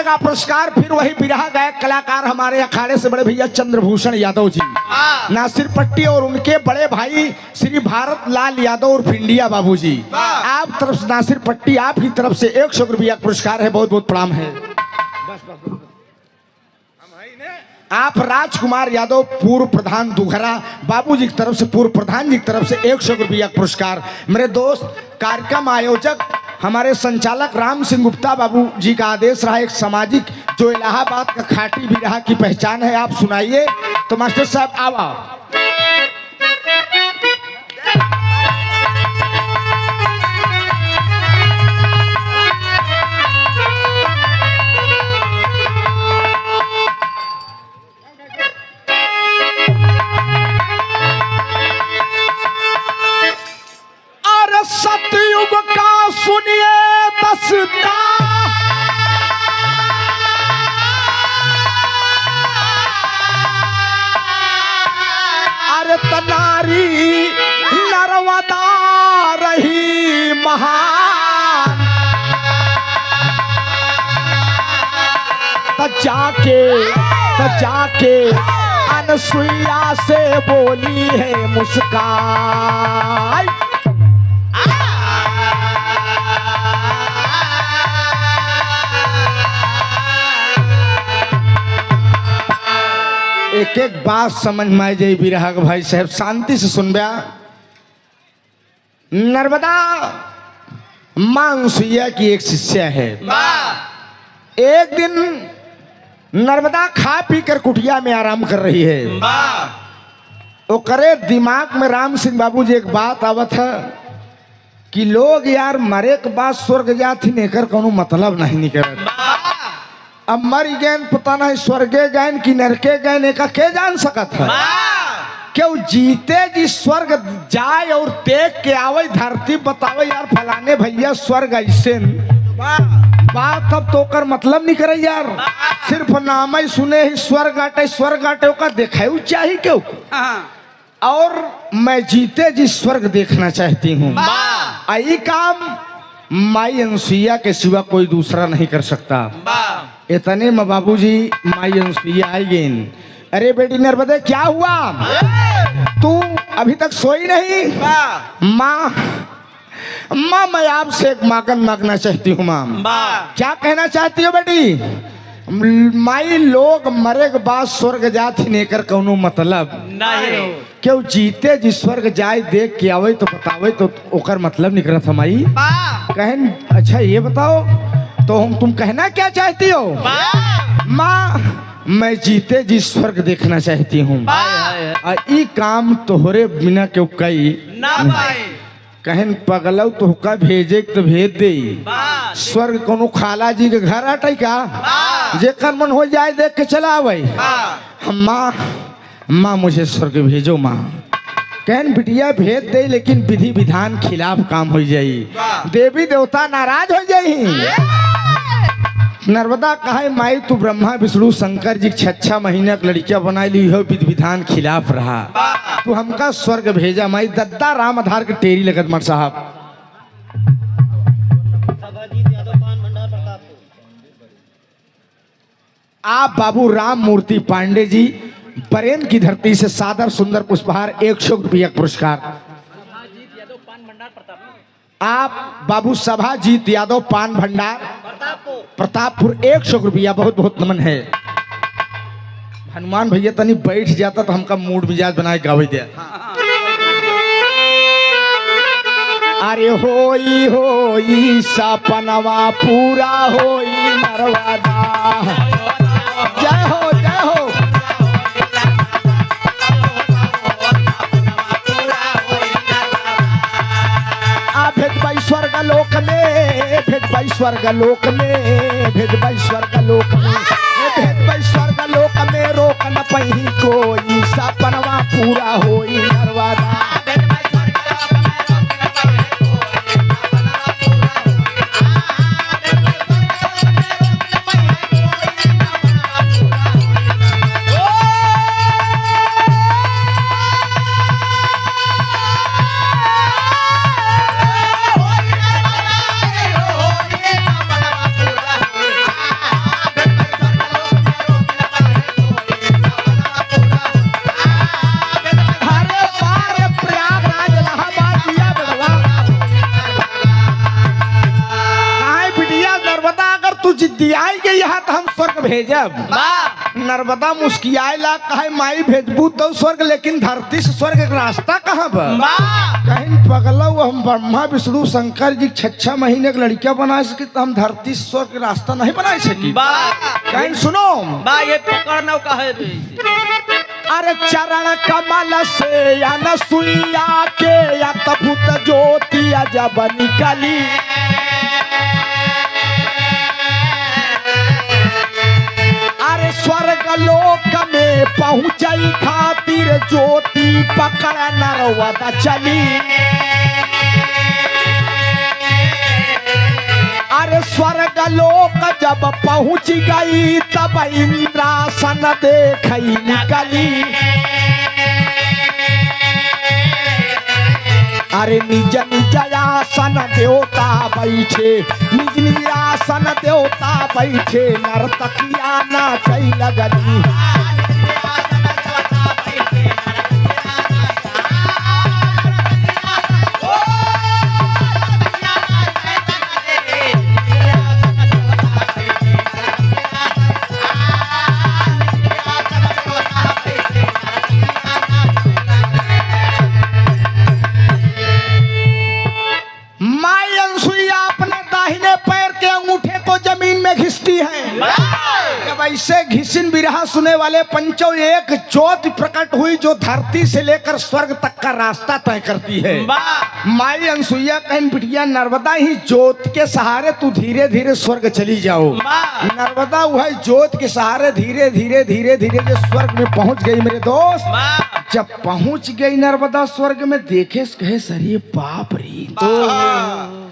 जाएगा पुरस्कार फिर वही बिरहा गायक कलाकार हमारे अखाड़े से बड़े भैया चंद्रभूषण यादव जी, नासिर पट्टी और उनके बड़े भाई श्री भारत लाल यादव और भिंडिया बाबू जी। आप तरफ से नासिर पट्टी आप ही तरफ से 100 रुपया पुरस्कार है, बहुत बहुत प्रणाम है। आप राजकुमार यादव पूर्व प्रधान दुघरा बाबू जी की तरफ से, पूर्व प्रधान जी की तरफ से 100 रुपया पुरस्कार। मेरे दोस्त कार्यक्रम आयोजक हमारे संचालक राम सिंह गुप्ता बाबू जी का आदेश रहा, एक सामाजिक जो इलाहाबाद का खाटी बिरहा की पहचान है, आप सुनाइए। तो मास्टर साहब आवा। सतयुग का सुनिए दस्ता, अरे तनारी नर्मदा रही महान, जाके अनसुईया से बोली है मुस्कान। एक एक बात समझ में आ जाए बिरहा के भाई साहब, शांति से सुन बया। नर्मदा मानसुईया की एक शिष्या है। एक दिन नर्मदा खा पी कर कुटिया में आराम कर रही है। वो करे दिमाग में राम सिंह बाबू जी एक बात आवत है कि लोग यार मरे के बाद स्वर्ग जाती नेकर कोनो मतलब नहीं निकल। अब मर गए पता नहीं स्वर्गे गए कि नरके गए का के जान सकत है। क्यों जीते जी स्वर्ग जाए और देख के आवे धरती बतावे यार फलाने भैया स्वर्ग ऐसे बात, अब तो कर मतलब नहीं करे यार, सिर्फ नाम ही सुने ही स्वर्ग आटे का देखा चाहिए क्यों। और मैं जीते जी स्वर्ग देखना चाहती हूँ। यही काम माई अनसुईया के सिवा कोई दूसरा नहीं कर सकता। इतने में बाबूजी माई अनसुईया आई गई। अरे बेटी नर्मदे क्या हुआ, तू अभी तक सोई नहीं? माँ मैं आपसे एक मागन मांगना चाहती हूँ। माँ क्या कहना चाहती हो बेटी? माई लोग मरे के बाद स्वर्ग जाती नेकर कोनो मतलब नहीं। क्यों जीते जी स्वर्ग जाए देख के आवे तो बतावे तो ओकर मतलब निकलत है माई। कहन अच्छा ये बताओ तो हम तुम कहना क्या चाहती हो? माँ मैं जीते जी स्वर्ग देखना चाहती हूँ। ई काम तोहरे बिना क्यों कई कहन पगलौ तो हुक्का भेजे तो भेज दे। स्वर्ग कोनो खाला जी के घर आटे का जेकर मन हो जाए देख के चला आवे। माँ मुझे स्वर्ग भेजो। माँ कहन बिटिया भेज दे लेकिन विधि विधान खिलाफ काम हो जाई, देवी देवता नाराज हो जाई। नर्मदा कहा माई तू ब्रह्मा विष्णु शंकर जी 6 महीने की लड़कियां बनाई ली हो, विधि विधान खिलाफ रहा, तू हमका स्वर्ग भेजा। माई दद्दा राम आधार के टेरी लगत मर साहब। आप बाबू राम मूर्ति पांडे जी बरेन की धरती से सादर सुंदर पुष्पहार 100 रुपया पुरस्कार। आप बाबू सभाजीत यादव पान भंडार प्रतापपुर 100 रुपया, बहुत बहुत नमन है। हनुमान भैया तनी बैठ जाता तो हमका मूड मिजाज बनाए गावे दिया। अरे होई होई सपनवा पूरा होई नर्मदा, जय हो जय हो। स्वर्ग लोक में भेजबाई स्वर्ग लोक में, भेजबाई स्वर्ग लोक में, भेजबाई स्वर्ग लोक में रोक न पही कोई सपनवा पूरा होई नर्मदा। दियाई गई यहाँ तो हम स्वर्ग भेजब। नर्मदा मुस्कियाए ला कहे माई भेजबू तो स्वर्ग, लेकिन धरती से स्वर्ग के रास्ता कहाँ बा? कहीं पगला हम ब्रह्मा विष्णु शंकर जी 6 महीने के लड़कियां बना सके तो हम धरती से स्वर्ग के रास्ता नहीं बना सकी। कहीं सुनो ये पकड़ना कहे अरे चरण कमल से या नसुइया के या तभुत ज्योति जब निकली, अरे स्वर्ग लोक में पहुंचई खातिर ज्योति पकड़ नरवदा चली। अरे स्वर्ग लोक जब पहुंच गई तब इंद्रासन देखई निकली। अरे निज निज आसन देवता बैठे, निज निज आसन देवता बैठे, नर्तकिया नाचै लगली। ऐसे घिसिन बिरहा सुने वाले पंचों एक ज्योति प्रकट हुई जो धरती से लेकर स्वर्ग तक का रास्ता तय करती है। माई अनसुईया कहन बिटिया नर्मदा ही ज्योति के सहारे तू धीरे धीरे स्वर्ग चली जाओ। नर्मदा वह ज्योति के सहारे धीरे धीरे धीरे धीरे जो स्वर्ग में पहुंच गई मेरे दोस्त। जब पहुंच गई नर्मदा स्वर्ग में देखे कहे सर बाप रे, तो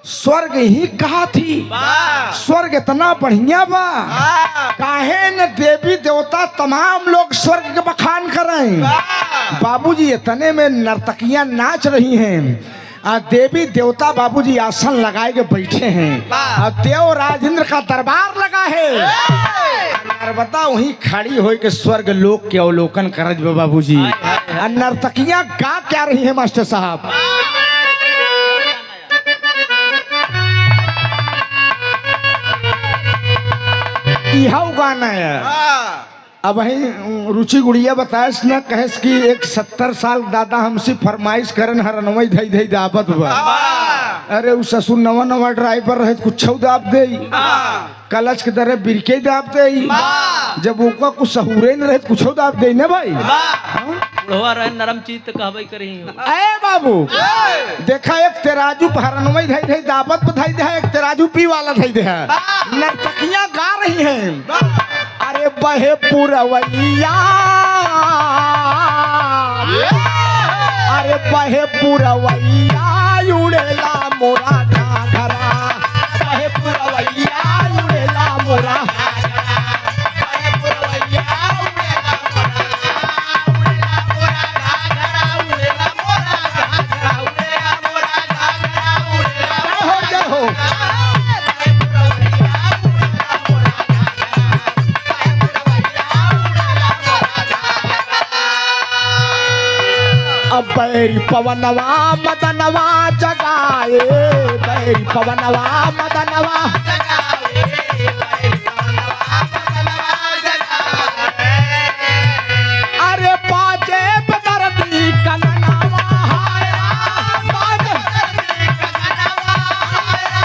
स्वर्ग ही कहा थी, स्वर्ग इतना बढ़िया बा, काहे न देवी देवता तमाम लोग स्वर्ग के बखान कर रहे हैं। बाबूजी इतने में नर्तकियां नाच रही हैं, देवी देवता बाबूजी आसन लगाए के बैठे हैं, देव राजेंद्र का दरबार लगा है। नर्मदा वहीं खड़ी हो के स्वर्ग लोक के अवलोकन करत बाबूजी। नर्तकियां गा क्या रही है मास्टर साहब? गाना है। अब वही रुचि गुड़िया बताएस न कहेस कि एक 70 साल दादा हमसे फरमाइश करन हरनवई धई धई दावत बा। अरे उ ससुर नवा नवा ड्राइवर रहे कुछ दाब दे, कलच के दरे बिरके दाब दे, जब ओका कुछ सहूरे न रहे कुछ दाब दे न भाई। नरम चीज तो कहबे करी। ए बाबू देखा एक तेराजू हरनवई धई धई दावत बधाई दे, एक तेराजू पी वाला धई दे। नर्तकियां गा रही हैं, अरे बहे पुरवैया, अरे बहे पुरवैया उड़ेला मोरा घाघरा, बहे पुरवैया उड़ेला मोरा, बहे पुरवैया उड़ेला मोरा घाघरा, उड़ेला मोरा घाघरा, उड़ेला मोरा घाघरा, उड़ेला हो जय हो। बैरी पवनवा मदनवा जगाए, बैरी पवनवा मदनवा जगाए, बैरी पवनवा मदनवा जगाए। अरे बाजे बदरदी कननवा हाया, बाजे बदरदी कननवा हाया,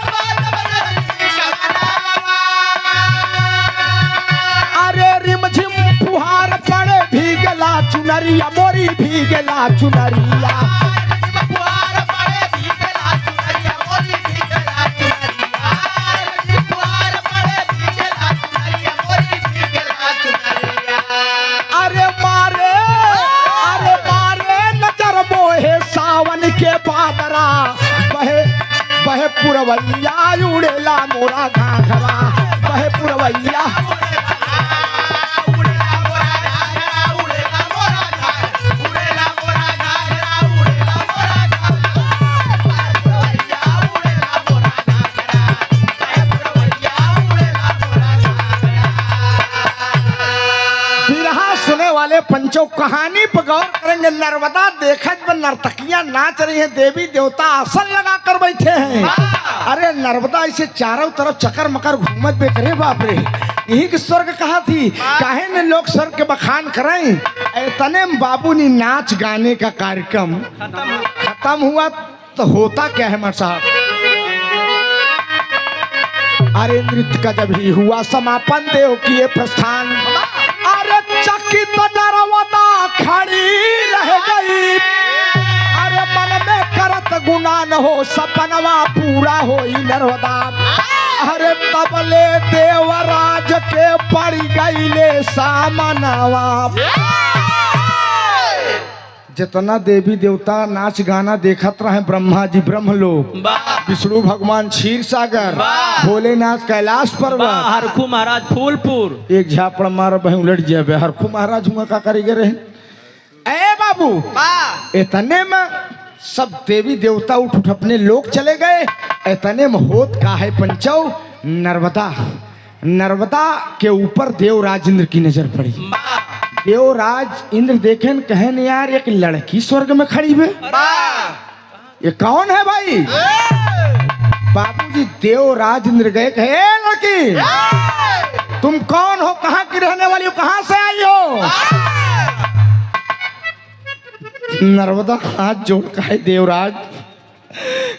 बाजे बदरदी कननवा। अरे रिमझिम फुहार पड़े भीगला चुनरिया मोरी, भीगला चुनरिया, फुहार पड़े भीगला चुनरिया मोरी, भीगला चुनरिया, फुहार पड़े भीगला चुनरिया मोरी, भीगला चुनरिया। अरे मारे नजर मोहे सावन के बादरा, बहे बहे पुरवैया उड़ेला मोरा घाघरा, बहे पुरवैया पंचो कहानी पर गौर करेंगे। नर्मदा देखत में नर्तकियां नाच रही हैं, देवी देवता आसन लगा कर बैठे हैं। अरे नर्मदा इसे चारों तरफ चक्कर मकर घूमत बे करे, बाप रे, यही कि स्वर्ग कहा थी। काहे ने लोग स्वर्ग के बखान करें। इतने में बाबू ने नाच गाने का कार्यक्रम खत्म हुआ तो होता क्या है मार साहब। अरे नृत्य का जब ही हुआ समापन, देव किए प्रस्थान। अरे चकित नर्मदा खड़ी रह गई, अरे मन में करत गुना न हो, सपनवा पूरा हो नर्मदा। अरे तबले देवराज के पड़ गईले सामनवा। जितना देवी देवता नाच गाना देखत रहे, ब्रह्मा जी ब्रह्मलोक, विष्णु भगवान क्षीर सागर, भोलेनाथ कैलाश पर्वत, हरखू महाराज फूलपुर, एक झापड़ मार बह उलट जाए। हरखू महाराज हुआ का करेगे रहे। ए बाबू, इतने में सब देवी देवता उठ उठ अपने लोग चले गए। इतने में होत का है पंचो, नर्मदा के ऊपर देवराज इंद्र की नजर पड़ी। देवराज इंद्र देखे कहें यार एक लड़की स्वर्ग में खड़ी है, ये कौन है भाई। बाबूजी देवराज इंद्र गए, कहे लड़की तुम कौन हो, कहाँ की रहने वाली हो, कहाँ से आई हो। नर्मदा हाथ जोड़ कहे देवराज,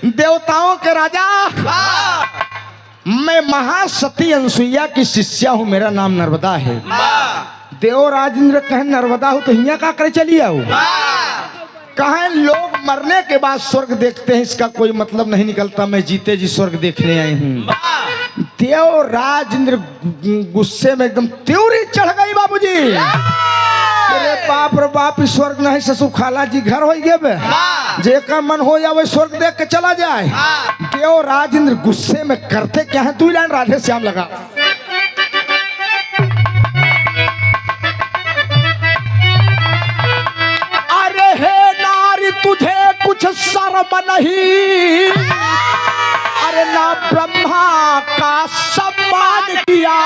देवताओं के राजा, मैं महासती अनसुईया की शिष्या हूँ, मेरा नाम नर्मदा है। देवराज इंद्र कहे नर्मदा हो तो हिया का करे चली आओ। कहे लोग मरने के बाद स्वर्ग देखते हैं, इसका कोई मतलब नहीं निकलता, मैं जीते जी स्वर्ग देखने आई हूँ। देवराज इंद्र गुस्से में एकदम त्योरी चढ़ गई बाबूजी। अरे बाप रे बाप, स्वर्ग नहीं ससुर खाला जी घर हो गए, जेकर मन हो जाए स्वर्ग देख के चला जाए। देवराज इंद्र गुस्से में करते क्या है, 2 लाइन राधे श्याम लगा। अरे हे नारी तुझे कुछ शर्म नहीं, अरे ना ब्रह्मा का सम्मान किया,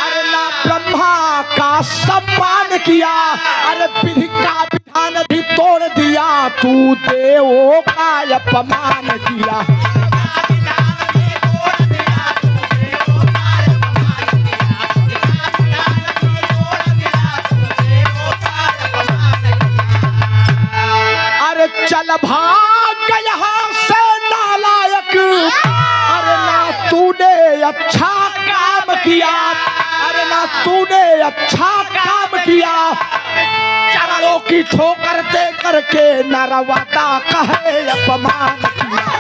अरे ना ब्रह्मा का सम्मान किया, अरे विधि का विधान भी तोड़ दिया, तू देवों का अपमान किया। अरे चल भाग यहाँ से नालायक, अरे ना तूने अच्छा काम किया, अरे ना तूने अच्छा काम किया। चरणों की ठोकर दे करके नर्मदा कहे अपमान किया।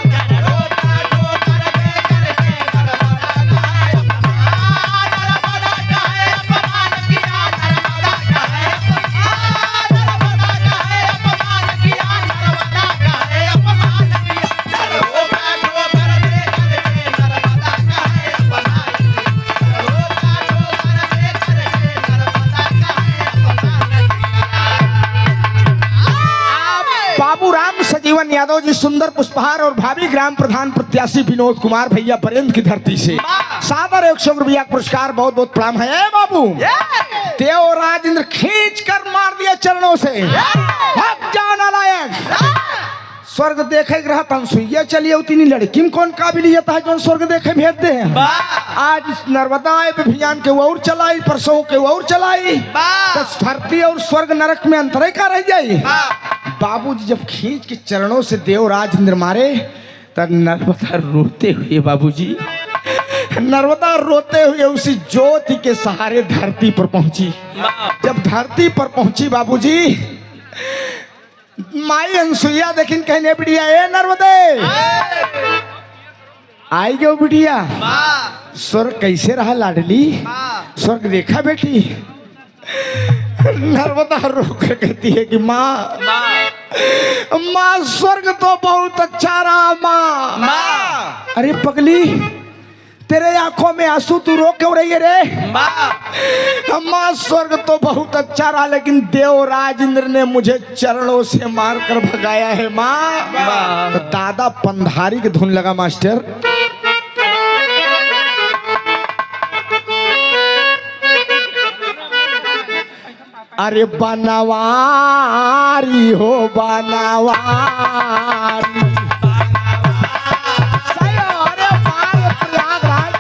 जीवन यादव जी सुंदर पुष्पहार और भावी ग्राम प्रधान प्रत्याशी विनोद कुमार भैया बरेंद्र की धरती से सादर 100 रुपया पुरस्कार बहुत बहुत प्रणाम है। बाबू देवराज इंद्र खींच कर मार दिया चरणों से, भाग जाओ नालायक। स्वर्ग देखे रहा तनसुईया चलिए उतनी लड़की में कौन काबिलियत है जो स्वर्ग देखे भेज दे। आज नर्मदा अभियान के और चलाई, परसों के और चलाई, धरती और स्वर्ग नरक में अंतर का रह जाये। बाबूजी जब खींच के चरणों से देवराज इंद्र मारे तब नर्मदा रोते हुए, बाबूजी नर्मदा रोते हुए उसी ज्योति के सहारे धरती पर पहुंची। जब धरती पर पहुंची बाबूजी, माई अनसुईया देखिन कहने बिटिया, ए नर्मदे आई गयो बिटिया, स्वर्ग कैसे रहा लाडली, स्वर्ग देखा बेटी। नर्मदा रोकर कहती है कि माँ स्वर्ग तो बहुत अच्छा रहा माँ। अरे पगली तेरे आंखों में आंसू, तू रो क्यों रही है रे। माँ स्वर्ग तो बहुत अच्छा रहा, लेकिन देवराज इंद्र ने मुझे चरणों से मारकर भगाया है माँ। तो दादा पंधारी की धुन लगा मास्टर। अरे बनवारी हो बनवारी। सही हो, अरे बाल प्रयागराज।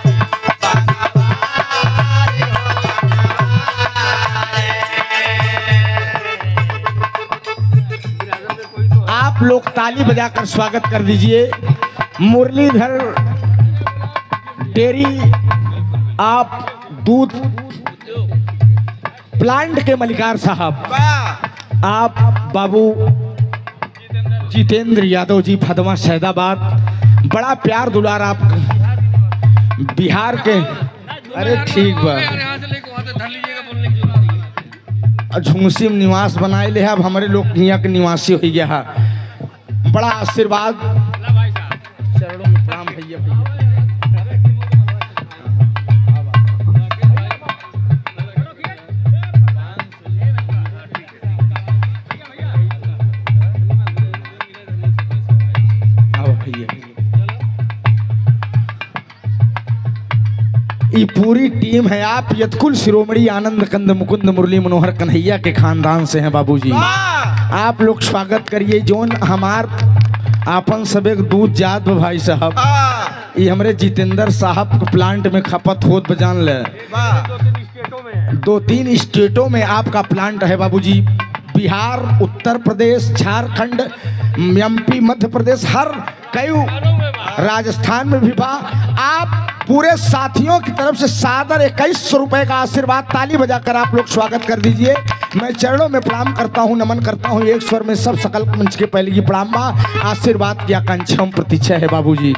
आप लोग ताली बजाकर स्वागत कर दीजिए मुरलीधर डेयरी आप दूध प्लांट के मलिकार साहब, आप बाबू जितेंद्र यादव जी फदवा सैदाबाद, बड़ा प्यार दुलार आप बिहार के। अरे ठीक बा, झुमसी में निवास बनाए ले, अब हमारे लोग यहाँ के निवासी हो गया है। बड़ा आशीर्वाद, चरणों में प्रणाम भैया। ये पूरी टीम है, आप यतकुल शिरोमणि आनंद कंद मुकुंद मुरली मनोहर कन्हैया के खानदान से हैं बाबूजी। आप लोग स्वागत करिए। जोन हमार आपन सब एक दूध जात भाई साहब, ये हमारे जितेंद्र साहब के प्लांट में खपत होत बजान ले। 2-3 स्टेटों में आपका प्लांट है बाबूजी। बिहार, उत्तर प्रदेश, झारखंड, एमपी, मध्य प्रदेश, हर कई, राजस्थान में भी बा। आप पूरे साथियों की तरफ से सादर 2100 रुपए का आशीर्वाद, ताली बजाकर आप लोग स्वागत कर दीजिए। मैं चरणों में प्रणाम करता हूँ, नमन करता हूँ। एक स्वर में सब सकल मंच के पहले की प्रणाम बा। आशीर्वाद की आकांक्षा प्रतीक्षा है बाबूजी।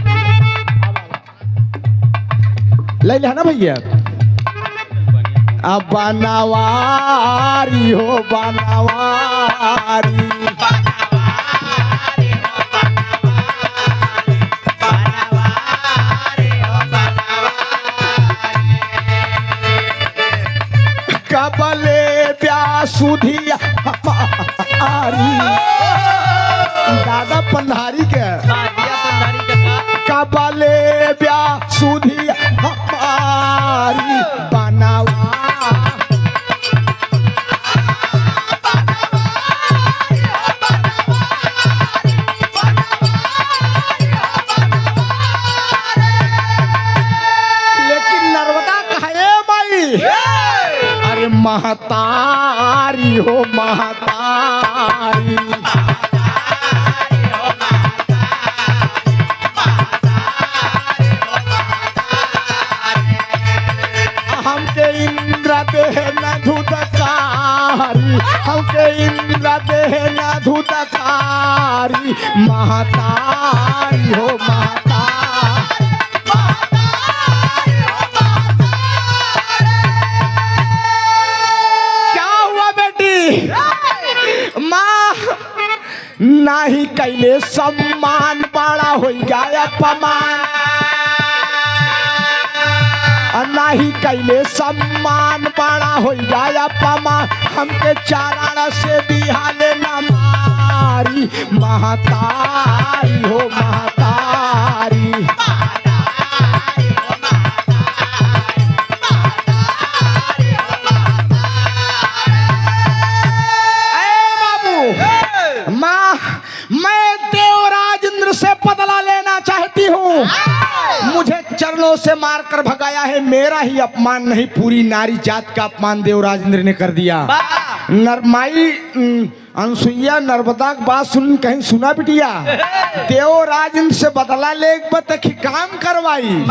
ले लेना भैया। अब बनवारी हो बनवारी, कबले ब्यासुधिया हमारी। दादा पंधारी के कबले ब्यासुधिया हमारी बनवा। लेकिन नर्मदा कहे भाई, अरे महतारी हो महतारी। हमके इंद्र देह न धुतकारी, हमके इंद्र देह न धुतकारी। महतारी हो महतारी। माँ नाही कैले सम्मान, बड़ा हो गया अपमान। नाही कैले सम्मान, बड़ा हो गया अपमान। हमके चारण से बिहाले न मारी। महतारी हो महतारी। मैं देवराज इंद्र से बदला लेना चाहती हूँ। मुझे चरणों से मारकर भगाया है, मेरा ही अपमान नहीं, पूरी नारी जात का अपमान देवराज इंद्र ने कर दिया। नरमाई अनसुईया नर्मदा की बात सुन, कहीं सुना बिटिया? देवराज इंद्र से बदला ले तक काम करवाई।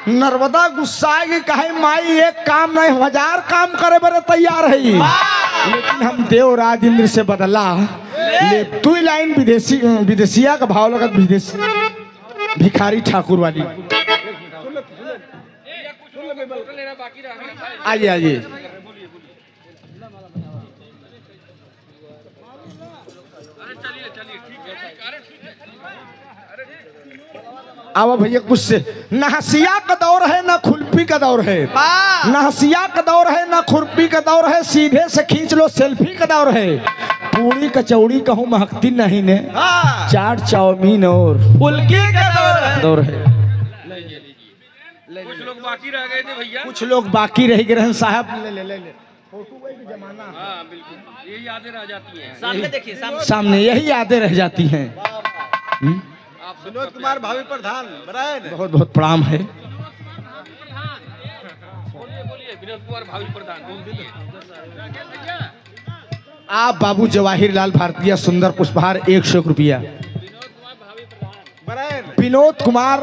नर्मदा गुस्सा के कहे माई एक काम नहीं 1000 काम करे बड़े तैयार है, लेकिन हम देवराज इंद्र से बदला ले। तू लाइन विदेशिया का भाव लगत, विदेशी भिखारी ठाकुर वाली। आइए आइए। आओ भैया कुछ से। न हसिया का दौर है न खुरपी का दौर है, न हसिया का दौर है न खुरपी का दौर है। सीधे से खींच लो सेल्फी का दौर है। पूरी कचौड़ी कहूँ महकती नहीं ने, चाट चाउमीन और फुल्की का दौर है। कुछ लोग बाकी रह गए थे भैया, कुछ लोग बाकी रह गए हैं साहब। ले ले ले ले। हाँ बिल्कुल, ये यादें रह जाती हैं। सामने देखिए, सामने सामने यही यादें रह जाती हैं। आप विनोद कुमार भावी प्रधान बराबर बहुत बहुत प्रणाम है। बोलिए विनोद कुमार भावी प्रधान बोल दीजिए। आप बाबू जवाहिर लाल भारतीय सुंदर पुष्पहार 100 रुपया। बराबर विनोद कुमार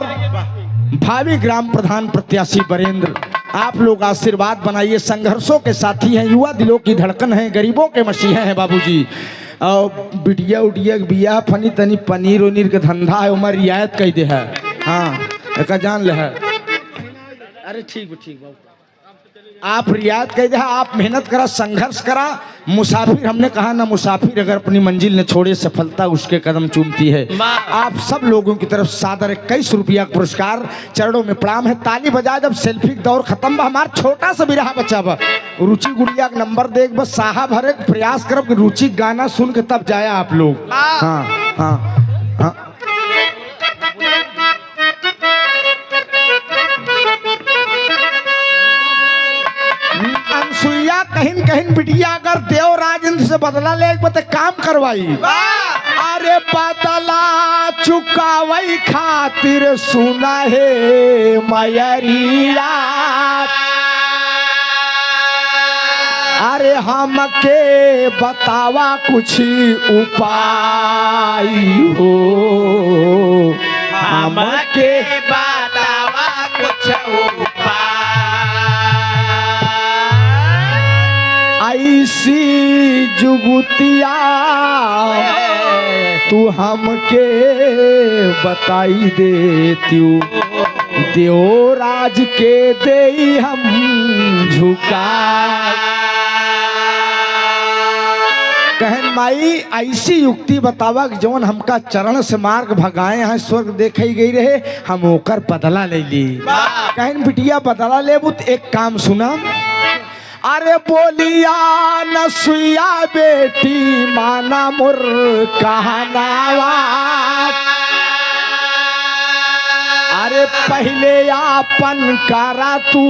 भावी ग्राम प्रधान प्रत्याशी बरेंद्र, आप लोग आशीर्वाद बनाइए। संघर्षों के साथी हैं, युवा दिलों की धड़कन है, गरीबों के मसीहे हैं बाबूजी। और बिटिया उटिया के बियाह फनी तनी पनीर उनीर के धंधा है, उमर रियायत कह दे है। हाँ एक जान ले है। अरे ठीक बाबू, आप रियायत कह दे, आप मेहनत करा, संघर्ष करा। मुसाफिर हमने कहा ना, मुसाफिर अगर अपनी मंजिल न छोड़े सफलता उसके कदम चूमती है। आप सब लोगों की तरफ सादर 21 रुपया का पुरस्कार, चरणों में प्रणाम है। ताली बजाए जब सेल्फी का दौर खत्म बा, हमारा छोटा सा भी रहा बच्चा बा, रुचि गुड़िया का नंबर देख बस साहब हर एक प्रयास करब कि रुचि गाना सुन के तब जाया आप लोग। हाँ हाँ हाँ अनसुईया कहीं कहीं बिटिया अगर देव राजेंद्र से बदला ले बते काम करवाई। अरे बदला चुकावई खातिर सुना है मयरिया, अरे हमके बतावा कुछ उपाय हो, हमके बतावा कुछ उपाय। ऐसी जुगुतिया तू हमके बताई देती, देवराज के दे हम झुका। कहन माई ऐसी युक्ति बतावा कि जौन हमका चरण से मार्ग भगाए हैं, स्वर्ग देखे गई रहे, हम ओकर बदला ले ली। कहन बिटिया बदला ले तो एक काम सुना। अरे बोलिया न सुइया बेटी माना मुर कहनावा, अरे पहले आपन करा तू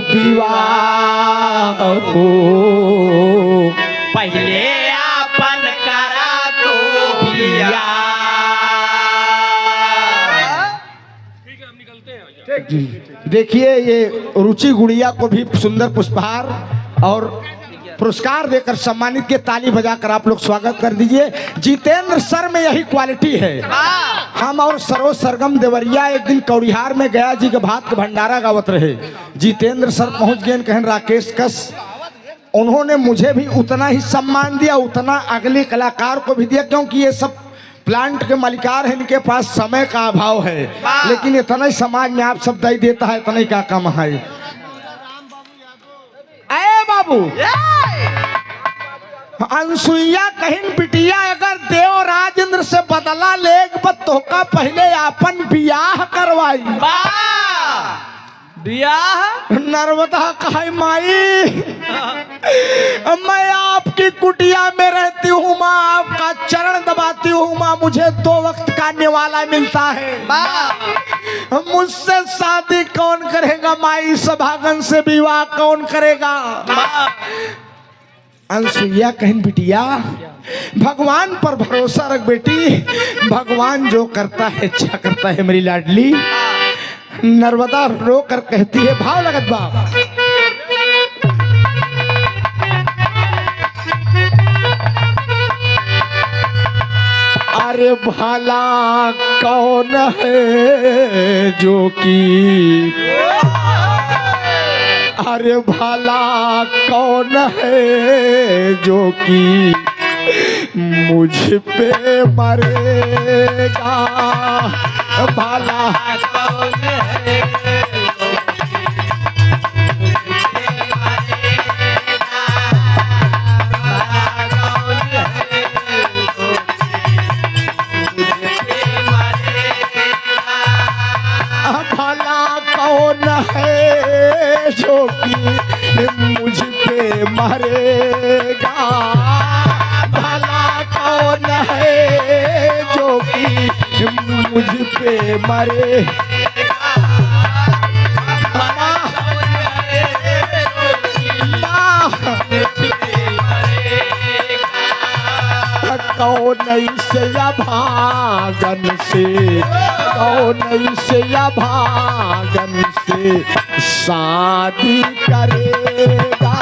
विवाह हो, पहले आपन करा तू विवाह। ठीक है, हम निकलते हैं। देखिए ये रुचि गुड़िया को भी सुंदर पुष्पहार और पुरस्कार देकर सम्मानित के, ताली बजाकर आप लोग स्वागत कर दीजिए। जितेंद्र सर में यही क्वालिटी है। हम और सरोज सरगम देवरिया एक दिन कौड़िहार में गया जी के भात का भंडारा गावत रहे। जितेंद्र सर पहुंच गए, कहन राकेश कस, उन्होंने मुझे भी उतना ही सम्मान दिया, उतना अगले कलाकार को भी दिया, क्योंकि ये सब प्लांट के मालिकार हैं, इनके पास समय का अभाव है, लेकिन इतना ही समाज में आप सब दे देता है, इतना ही क्या कम है। अरे बाबू अनसुईया कहीं बिटिया अगर देव राजेंद्र से बदला ले तो का पहले आपन बियाह करवाई। बियाह नर्मदा कहे माई मैं आपकी कुटिया में रहती हूँ माँ, आपका चरण दबाती हूँ माँ, मुझे 2 वक्त का निवाला मिलता है। मुझसे शादी कौन करेगा माई, सभागन से विवाह कौन करेगा। अनसुईया कहीं बिटिया भगवान पर भरोसा रख बेटी, भगवान जो करता है अच्छा करता है मेरी लाडली। नर्मदा रो कर कहती है, भाव लगत बाप, अरे भला कौन है जो कि, अरे भला कौन है जो कि मुझ पे मरेगा, भला कौन है भला कौन है जो कि मुझ पे मरेगा, भला कौन है जो कि मुझ पे मरे। कौन से या भागन से, कौन से या भागन से शादी करेगा।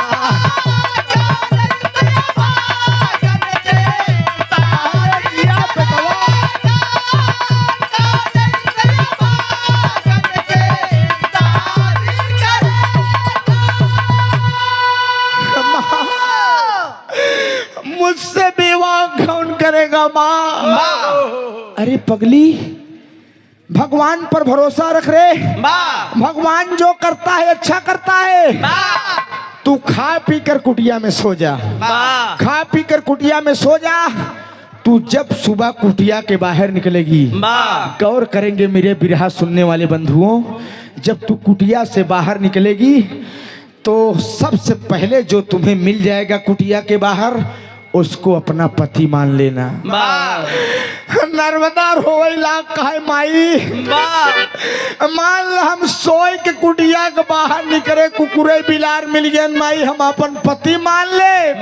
मुझसे विवाह कौन करेगा माँ? अरे पगली, भगवान पर भरोसा रख रे। भगवान जो करता है अच्छा करता है। तू खा पी कर कुटिया में सो जा, खा पी कर कुटिया में सो जा। तू जब सुबह कुटिया के बाहर निकलेगी, गौर करेंगे मेरे बिरहा सुनने वाले बंधुओं, जब तू कुटिया से बाहर निकलेगी तो सबसे पहले जो तुम्हें मिल जाएगा कुटिया के बाहर, उसको अपना पति मान लेना। नर्मदा रोई लाख कहे माई, मान ला हम सोए के कुटिया के बाहर निकले, कुकुरे बिलार मिल गए माई, हम अपन पति मान ले।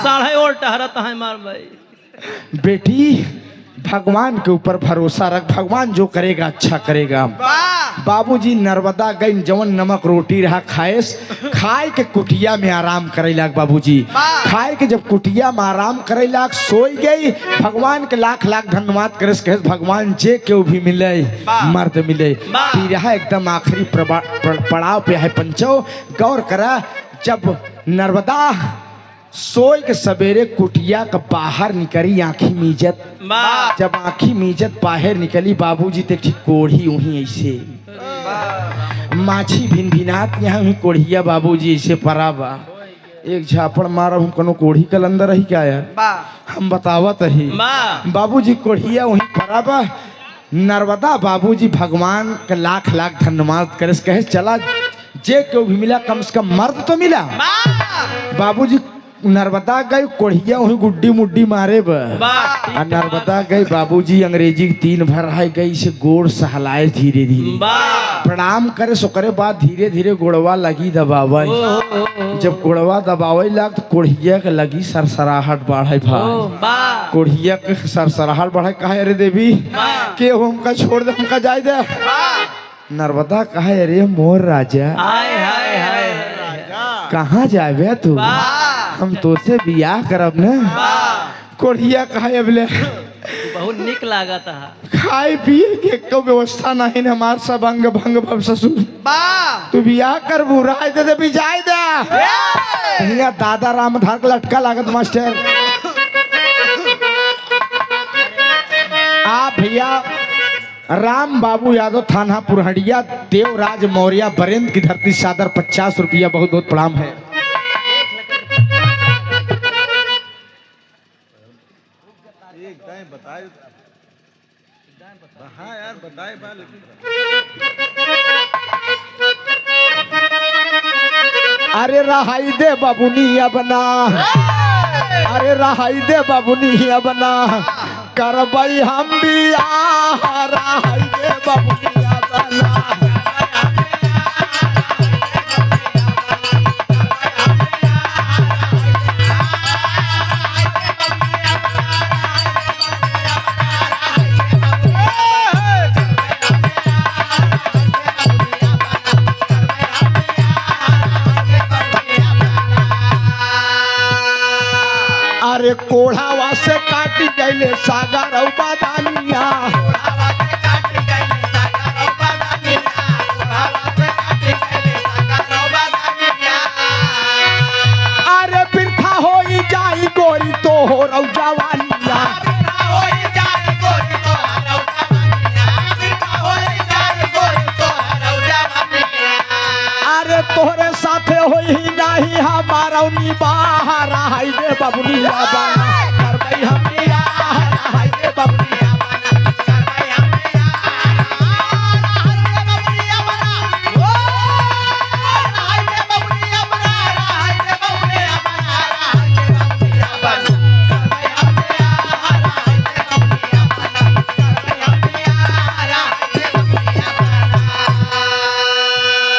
साढ़े और टहरता है मार भाई। बेटी भगवान के ऊपर भरोसा रख, भगवान जो करेगा अच्छा करेगा। बाबूजी नर्मदा गई, जवन नमक रोटी रहा खाएस, खाए के कुटिया में आराम करे लाग। बाबूजी खाए के जब कुटिया में आराम करे लाग, सोई गई। भगवान के लाख लाख धन्यवाद करे, कहे भगवान जे क्यों भी मिले मर्द मिले। रहा एकदम आखिरी पड़ाव पे है पंचो। गौर करा, जब नर्मदा सोई के सवेरे कुटिया का बाहर निकली, आँखी मीजत, जब आँखी मीजत बाहर निकली, बाबूजी ते ठीक कोढ़ी वहीं ऐसे माछी भिन भिनात यहाँ हुई कोढ़िया। बाबूजी ऐसे पराबा, एक झापड़ मारा हम कनो कोढ़ी कल अंदर रही क्या यार, हम बतावत ही। बाबूजी कोढ़िया वहीं पराबा। नर्मदा बाबूजी भगवान का लाख लाख धन्यवाद करे, कहे चला जे क्यों भी मिला, कम से कम मर्द तो मिला। बाबूजी नर्मदा गई, कोढ़िया वही गुड्डी मुड्डी मारे नर्मदा गई। बाबूजी अंग्रेजी 3 भर है गई, से गोड़ सहलाए धीरे धीरे, प्रणाम करे सो करे बाद धीरे धीरे गोड़वा लगी दबावे। जब गोड़वा दबावे लग तो कोढ़िया के लगी सरसराहट बढ़े भाई। कोढ़िया के सरसराहट बढ़े, कहे अरे देवी के हमका छोड़ दे, हमका जाए दे। नर्मदा कहे अरे मोर राजा कहाँ जाए तू, हम तो से बियाह करब न। कोढ़िया कहे अबले बहुत निक लागत है, खाए पिए के को व्यवस्था नहीं न, हमार सब अंग भंग भव ससुर। तू बियाह कर बुराई दे दे जाए दे। भैया दादा राम धार का लटका लागत मास्टर। आप भैया राम बाबू यादव, थाना पुरहड़िया, देवराज मौर्य, बरेंद्र की धरती, सादर 50 रुपया, बहुत बहुत प्रणाम है। बताए हाँ यार बताए बा, लेकिन अरे रहाई दे बाबुनिया बना, अरे रहाई दे बाबुनिया बना, करबई हम बियाह, रहाई दे बाबुनिया बना। अरे कोढ़ावा से काटी गईले सागर और बादानिया, अरे बिरथा हो जाई गोरी तो हो रौ जवानिया। अरे तोहरे साथे होई नहीं हमारा निबाह, रहाई दे बाबुनिया बना, करबई हम बियाह, रहाई दे बाबुनिया बना, करबई हम बियाह, रहाई दे बाबुनिया बना, रहाई दे बाबुनिया बना, रहाई दे बाबुनिया बना, करबई हम बियाह, रहाई दे बाबुनिया बना, करबई हम बियाह, रहाई दे बाबुनिया बना।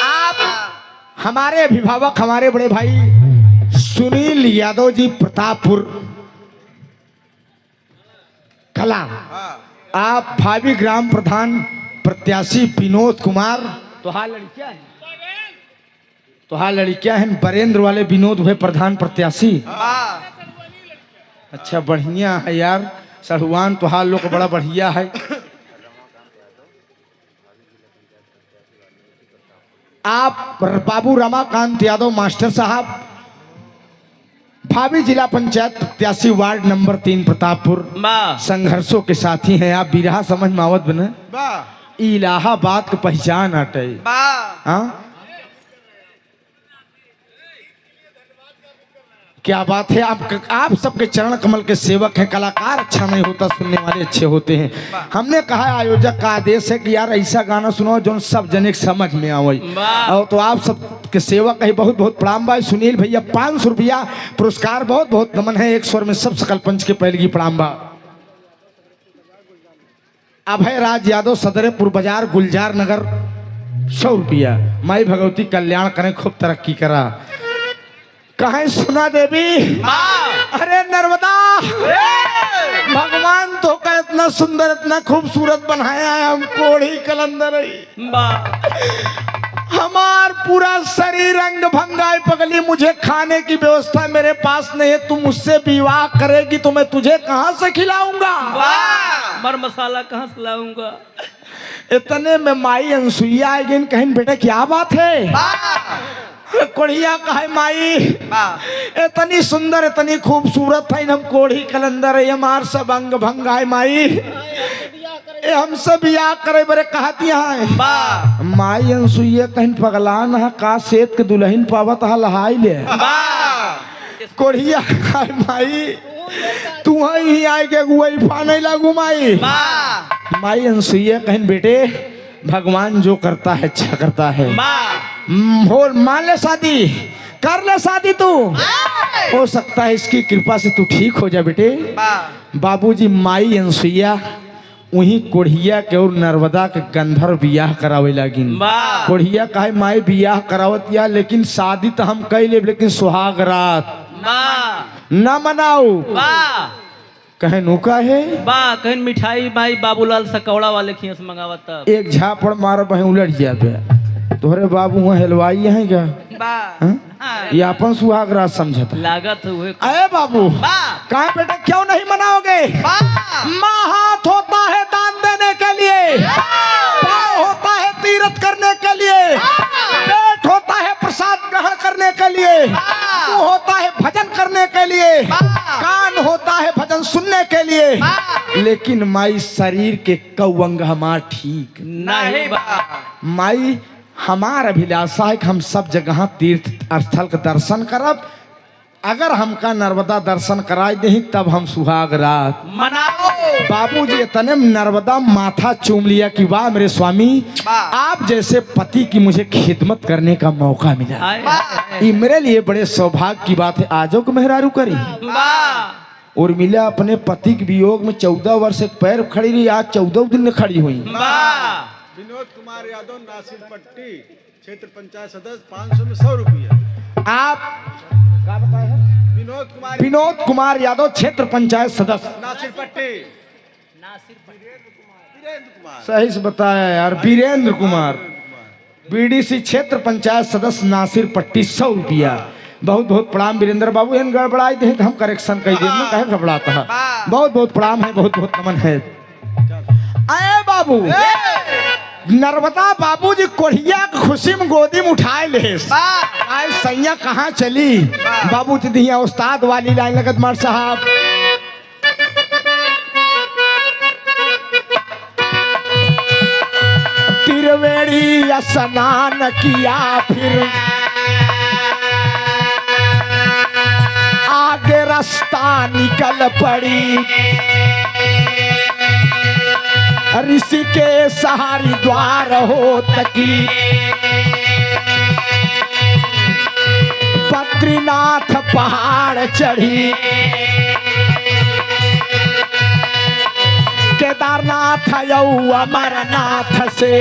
आप हमारे अभिभावक, हमारे बड़े भाई सुनील यादव जी प्रतापपुर, कला। हाँ आप भावी ग्राम प्रधान प्रत्याशी विनोद कुमार तोहार लड़कियां हैं, तोहार लड़कियां हैं बरेंद्र वाले विनोद हुए प्रधान प्रत्याशी। अच्छा बढ़िया है यार, सड़ुआन तोहार लोग बड़ा बढ़िया है। आप बाबू रमाकांत यादव मास्टर साहब भावी जिला पंचायत प्रत्याशी वार्ड नंबर 3 प्रतापपुर वाह संघर्षों के साथी हैं। आप बिरहा समझ मावत बने वाह इलाहाबाद की पहचान हटे। हाँ क्या बात है। आप सबके चरण कमल के सेवक हैं। कलाकार अच्छा नहीं होता, सुनने वाले अच्छे होते हैं। हमने कहा आयोजक का आदेश है कि यार ऐसा गाना सुनाओ जो सब जने के समझ में आवे। और तो आप सब के सेवक है। बहुत बहुत प्रणाम भाई। सुनील भैया 500 रुपया पुरस्कार, बहुत बहुत नमन है। एक स्वर में सब सकल पंच के पहले की प्रणाम बा। अभय राज यादव सदरेपुर बाजार गुलजार नगर 100 रुपया। माई भगवती कल्याण करें, खूब तरक्की करा। कहीं सुना देवी। अरे नर्मदा भगवान तो का इतना सुंदर इतना खूबसूरत बनाया है। हम कोढ़ी कलंदर हमार पूरा शरीर अंग भंगाई पगली। मुझे खाने की व्यवस्था मेरे पास नहीं है। तुम मुझसे विवाह करेगी तो मैं तुझे कहां से खिलाऊंगा? मर मसाला कहाँ से लाऊंगा? इतने में माई अनसुईया आएगी। कहीं बेटा क्या बात है? कोढ़िया कहे माई इतनी सुंदर इतनी खूबसूरत है। हम कोढ़ी कलंदर है, हमार सब अंग भंग है माई। हमसे बियाह करे बरे कहती है माई अनसुईया कहीं पगलान है का सेत के दुल्हन पावत है लहाई ले। कोढ़िया कहे माई तू ही आए के वैफा नहीं लागू माई। माई अनसुईया कहीं बेटे भगवान जो करता है अच्छा करता है। हो मान ले शादी, कर ले शादी। तू हो सकता है इसकी कृपा से तू ठीक हो जा बेटे। बाबूजी माई अनसुईया वही कोढ़िया के और नर्मदा के गंधर्व बियाह करावे लगिन। कोढ़िया कहे माई बियाह करावत या लेकिन शादी तो हम कह ले, लेकिन सुहाग रात न मनाऊ। कहे नुका है कहीं मिठाई माई बाबूलाल सकौड़ा वाले खिया से मंगावा तब एक झापड़ मार बहे उलट जाबे। तोहरे बाबू वहाँ हलवाई है क्या? ये अपन सुहाग रात समझत लागत हुए। अरे बाबू कहा बेटा क्यों नहीं मनाओगे? माँ हाथ होता है दान देने के लिए, पाँव होता है तीरथ करने के लिए, पेट होता है प्रसाद ग्रहण करने के लिए, मुंह होता है भजन करने के लिए, कान होता है भजन सुनने के लिए। लेकिन माई शरीर के कौअंग हमार ठीक नहीं। माई हमार अभिलाषा है कि हम सब जगह तीर्थ स्थल का दर्शन करब। अगर हमका नर्मदा दर्शन कराई दे तब हम सुहाग रात मनाओ। बाबूजी इतने नर्मदा माथा चूम लिया कि वाह मेरे स्वामी, आप जैसे पति की मुझे खिदमत करने का मौका मिला। ये मेरे लिए बड़े सौभाग्य की बात है। आजो को मेहरारू करी। और मिला अपने पति के वियोग में 14 वर्ष एक पैर खड़ी रही, आज 14 दिन में खड़ी हुई। विनोद कुमार यादव नासिर पट्टी क्षेत्र पंचायत सदस्य 500 में 100 रुपया। आप क्या बताए हैं? विनोद कुमार यादव क्षेत्र पंचायत सदस्य नासिर पट्टी। सही से बताया यार, वीरेंद्र कुमार बीडीसी क्षेत्र पंचायत सदस्य नासिर पट्टी 100 रुपया। बहुत बहुत प्रणाम वीरेंद्र बाबू। इन गड़बड़ाई दे हम करेक्शन कर दे कहे घबराता है। बहुत बहुत प्रणाम है, बहुत बहुत नमन है। अरे बाबू नर्मदा बाबूजी कोढ़िया खुशी में गोदी में उठाए ले। आज सैया कहाँ चली? बाबू दिया उस्ताद वाली लाइन लगत मार साहब। त्रिवेणी स्नान किया फिर आगे रास्ता निकल पड़ी। ऋषि के सहारी द्वार हो तकी बद्रीनाथ पहाड़ चढ़ी। केदारनाथ यऊ अमरनाथ से,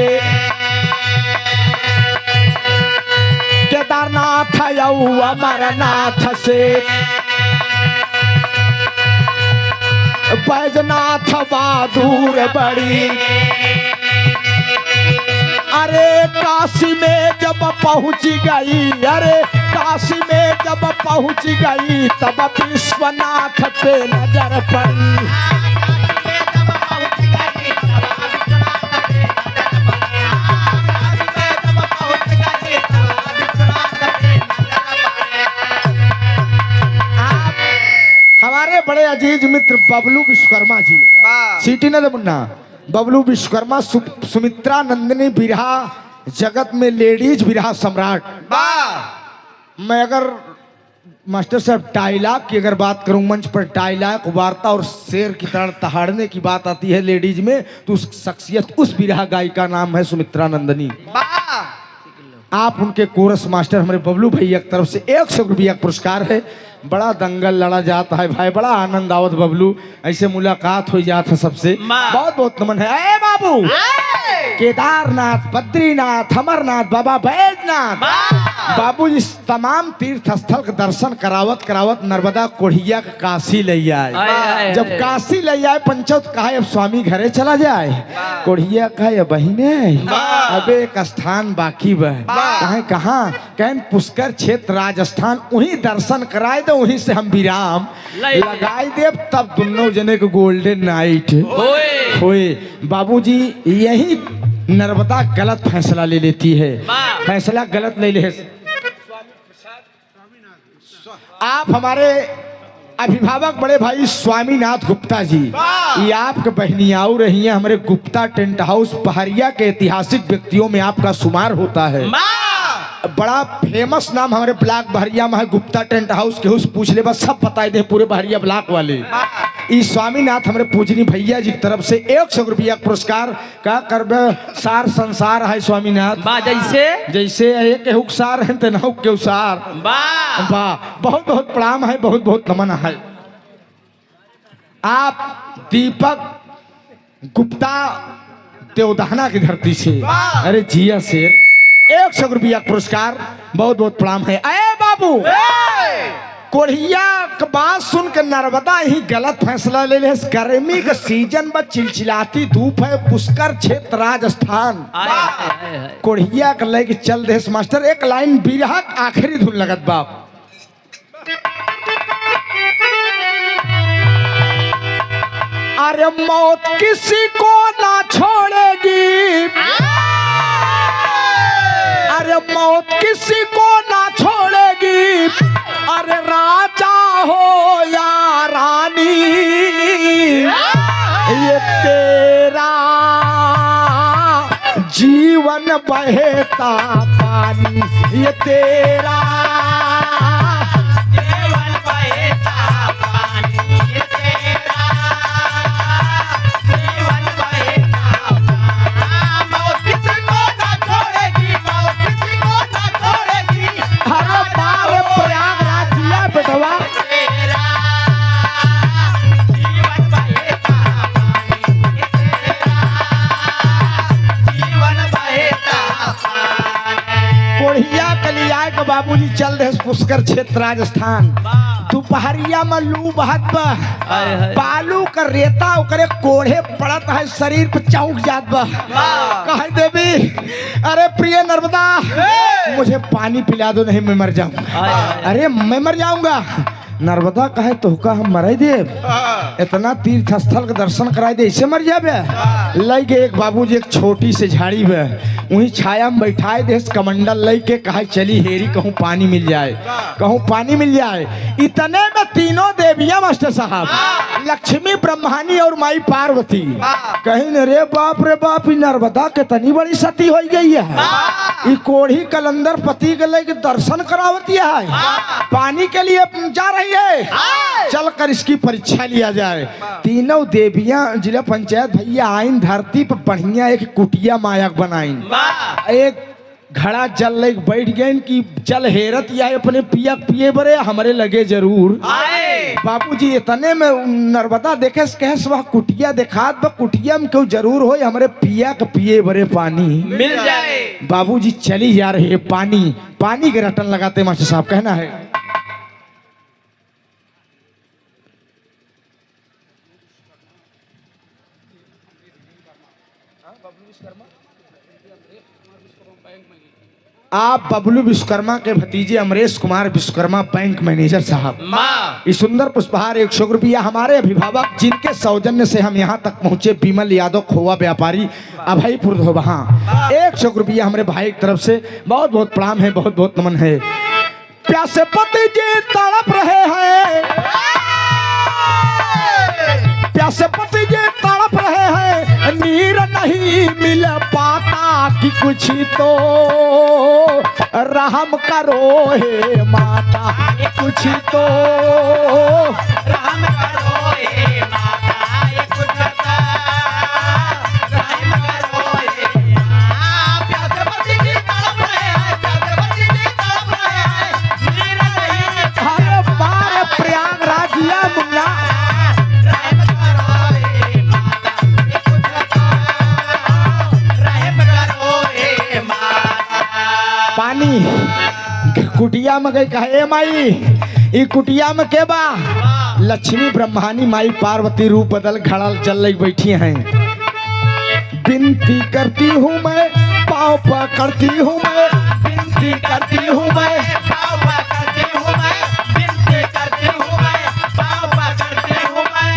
केदारनाथ यऊ अमरनाथ से बैजनाथ बहादुर बड़ी। अरे काशी में जब पहुंच गई, अरे काशी में जब पहुंच गई तब विश्वनाथ पे नजर पड़ी। हमारे बड़े अजीज मित्र बबलू विश्वकर्मा जी, सीटी न मुन्ना, बबलू विश्वकर्मा सुमित्रा नंदिनी बिरहा जगत में लेडीज बिरहा सम्राट। मैं अगर मास्टर साहब डायलॉग की अगर बात करूं, मंच पर डायलॉग वार्ता और शेर की तरह तहाड़ने की बात आती है लेडीज में, तो उस शख्सियत उस बिरहा गायिका नाम है सुमित्रा नंदिनी। आप उनके कोरस मास्टर हमारे बबलू भैया की तरफ से 100 रुपया पुरस्कार है। बड़ा दंगल लड़ा जाता है भाई, बड़ा आनंद आवत बबलू, ऐसे मुलाकात हो जाता है सबसे, बहुत बहुत नमन है। ए बाबू, केदारनाथ, बद्रीनाथ, अमरनाथ, बाबा बैजनाथ, बाबू इस तमाम तीर्थ स्थल का दर्शन करावत करावत नर्मदा कोढ़िया का काशी ले आए। जब काशी ले आए पंचौत कहा अब स्वामी घरे चला जाए, कोढ़िया कहा बहिने अब एक स्थान बाकी बह। कहाँ कहन पुष्कर क्षेत्र राजस्थान, वहीं दर्शन कराए दो, वहीं से हम विराम लगाए दे। तब दोनों जने को गोल्डन नाइट होए। बाबूजी यही नर्मदा गलत फैसला ले लेती है, फैसला गलत ले ले। आप हमारे अभिभावक बड़े भाई स्वामीनाथ गुप्ता जी, ये आपके बहनियाऊ रही हैं, हमारे गुप्ता टेंट हाउस पहाड़िया के ऐतिहासिक व्यक्तियों में आपका शुमार होता है। बड़ा फेमस नाम हमारे ब्लॉक बहरिया में है गुप्ता टेंट हाउस के, उस पूछ ले बस सब बताए दे पूरे बहरिया ब्लॉक वाले। इस स्वामीनाथ हमारे पूजनी भैया जी की तरफ से 100 रुपया पुरस्कार का करबे सार संसार है स्वामीनाथ। जैसे जैसे एक हुकसार है तो नहुक के उसार। वाह, बहुत बहुत प्रणाम है, बहुत बहुत नमन है। आप दीपक गुप्ता देवदाना की धरती से, अरे जिया शेर, 100 रुपया पुरस्कार, बहुत बहुत प्रणाम है। अरे बाबू, कोढ़िया का बात सुन के नर्मदा ही गलत फैसला ले ले। गर्मी का सीजन में चिलचिलाती धूप है, पुष्कर क्षेत्र राजस्थान, कोढ़िया का लेके चल देश मास्टर। एक लाइन बिरहा आखिरी धुन लगत बाप। अरे मौत किसी को ना छोड़ेगी, अरे मौत किसी को ना छोड़ेगी, अरे राजा हो या रानी, ये तेरा जीवन बहता पानी, ये तेरा जीवन बहता पानी, ये तेरा जीवन बहता पानी। मौत किसी को ना छोड़ेगी, मौत किसी को ना छोड़ेगी, हर बार प्रयागराज जिया बेटवा, तेरा जीवन बहता पानी, ये तेरा जीवन बहता पानी। कोढ़िया कलिया के बाबूजी चल रहे पुष्कर क्षेत्र राजस्थान, दोपहरिया में लू बहत बा, बालू का रेता ओकरे कोढ़े पड़त है, शरीर पे चौंक जात बा। कह देवी, अरे प्रिय नर्मदा मुझे पानी पिला दो, नहीं मैं मर जाऊंगा। अरे मैं मर जाऊंगा। नर्मदा कहे तो का हम मराई दे, इतना तीर्थ स्थल का दर्शन कराई दे, इसे मर जाबे। लई के एक बाबूजी एक छोटी से झाड़ी में वहीं छाया में बैठाए दे, कमंडल लई के कहा चली हेरी कहूँ पानी मिल जाए, कहूँ पानी मिल जाए। इतने में तीनों देवियां मास्टर साहब, लक्ष्मी ब्रह्मानी और माई पार्वती, कहीं न रे बाप नर्मदा के तनी बड़ी सती हो गई है, कोढ़ी कलंदर पति के लेके दर्शन करावती है, पानी के लिए जा रही है, चल कर इसकी परीक्षा लिया जाए। तीनों देवियां जिला पंचायत भैया आइन धरती पर बढ़िया एक कुटिया मायक बनाइन, एक घड़ा जल लेके बैठ गए कि जल हेरत या अपने पिया पिए बरे हमारे लगे जरूर। बाबूजी इतने में नर्मदा देखे कहे वह कुटिया देखात बा, कुटिया में क्यों जरूर हो हमारे पिया के पिए बरे पानी मिल जाए। बाबूजी चली जा रही है, पानी पानी के रटन लगाते मास्टर साहब कहना है। आप बबलू विश्वकर्मा के भतीजे अमरेश कुमार विश्वकर्मा बैंक मैनेजर साहब, इस सुंदर पुष्पहार 100 रुपया हमारे अभिभावक जिनके सौजन्य से हम यहाँ तक पहुँचे, बिमल यादव खोवा व्यापारी अभयपुर धोबहा, 100 रुपया हमारे भाई की तरफ से बहुत बहुत प्रणाम है, बहुत बहुत नमन है। प्यासे पति जी तड़प रहे हैं, प्यासे पति जी तड़प रहे हैं, नीर नहीं मिल पाता कि कुछ तो रहम करो हे माता, कुछ तो रहम करो हे माता, कुछ तो रहम करो हे माता। प्यासे पति जी तड़प रहे हैं, प्यासे पति जी तड़प रहे हैं, नीर नहीं हर बार प्रयागराज या मुन्ना पानी कुटिया में गई कहे माई, ई कुटिया में के बा? लक्ष्मी ब्रह्मानी माई पार्वती रूप बदल खड़ल चल रही बैठी हैं। विनती करती हूँ मैं, पाँव पकड़ती हूँ मैं, विनती करती हूँ मैं, पाँव पकड़ती हूँ मैं, विनती करती हूँ मैं, पाँव पकड़ती हूँ मैं।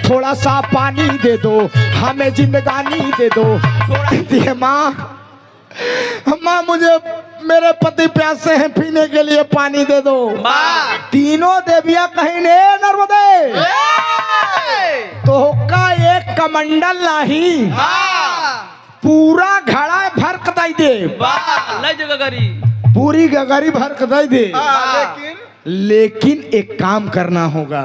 थोड़ा सा पानी दे दो, हमें जिंदगानी दे दो। थोड़ा माँ, माँ मुझे मेरे पति प्यासे हैं, पीने के लिए पानी दे दो। तीनों देवियां कहीं ने नर्मदे तो का एक कमंडल नहीं, पूरा घड़ा भर कदाई दे, पूरी गगरी भर कदाई दे। लेकिन एक काम करना होगा।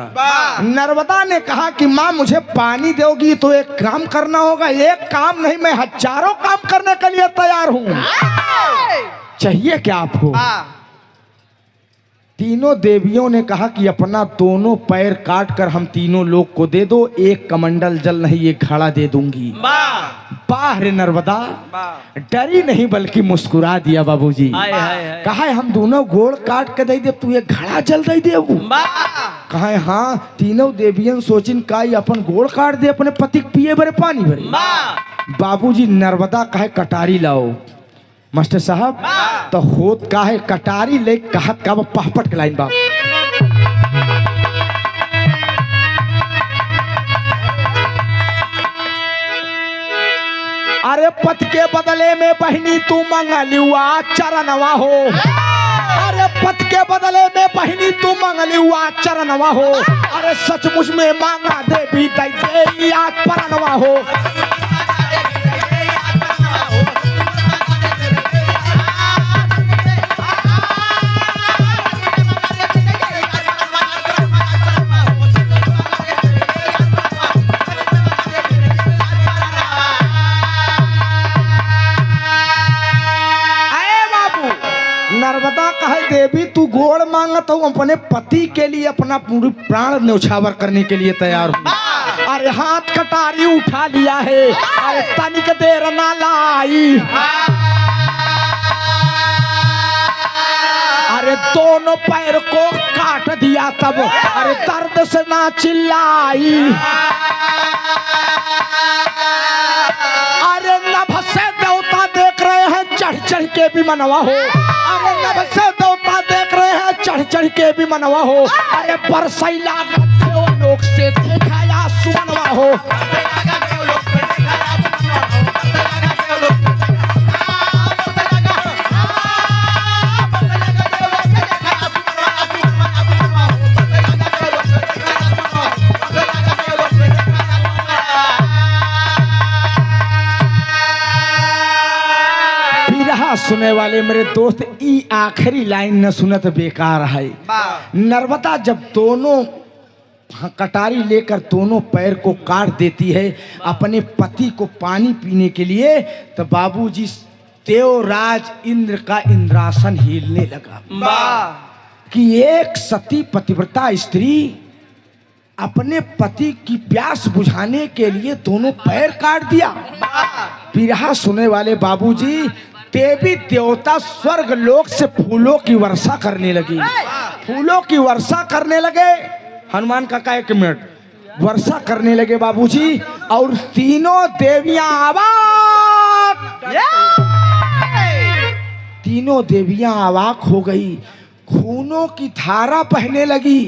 नर्मदा ने कहा कि माँ मुझे पानी दोगी तो एक काम करना होगा। एक काम नहीं, मैं हजारों काम करने के लिए तैयार हूँ। चाहिए क्या आपको? तीनों देवियों ने कहा कि अपना दोनों पैर काट कर हम तीनों लोग को दे दो, एक कमंडल जल नहीं एक घड़ा दे दूंगी। बाहर नर्मदा डरी नहीं बल्कि मुस्कुरा दिया बाबूजी। कहा है हम दोनों गोड़ काट के दे दे, तू एक घड़ा जल दे दे। कहा है हाँ। तीनों देवियन सोचिन का अपन गोड़ काट दे अपने पति पिए भरे पानी भरे। बाबूजी नर्मदा कहे कटारी लाओ। मास्टर साहब तो होत का है कटारी ले कहत का पहपट के लाइन बाप। अरे पत के बदले में बहनी तू मंगलिवा चरणवा हो, अरे पत के बदले में बहनी तू मंगलिवा चरणवा हो, अरे सचमुच में मांगा देवी दे आज परनवा हो। नर्मदा कहे देवी तू गोड़ मांगत हूँ, अपने पति के लिए अपना पूरी प्राण न्यौछावर करने के लिए तैयार हूँ। अरे हाथ कटारी उठा लिया है, अरे तनिक देर ना लाई, अरे दोनों पैर को काट दिया तब, अरे दर्द से ना चिल्लाई, अरे नभ से देवता देख रहे हैं चढ़ चढ़ के भी मनवा हो, अरे नभ से देवता देख रहे हैं चढ़ चढ़ के भी मनवा हो, अरे परसैला लोक से दिखाया सुमनवा हो। सुने वाले मेरे दोस्त ई आखिरी लाइन न सुनत बेकार है। नर्मदा जब दोनों कटारी लेकर दोनों पैर को काट देती है अपने पति को पानी पीने के लिए, तो बाबूजी देवराज इंद्र का इंद्रासन हिलने लगा कि एक सती पतिव्रता स्त्री अपने पति की प्यास बुझाने के लिए दोनों पैर काट दिया। बिरहा सुने वाले बाबूजी देवी देवता स्वर्ग लोक से फूलों की वर्षा करने लगी, फूलों की वर्षा करने लगे। हनुमान काका एक मिनट, वर्षा करने लगे बाबूजी, और तीनों देवियां तीनों देवियां अवाक हो गई, खूनों की धारा बहने लगी।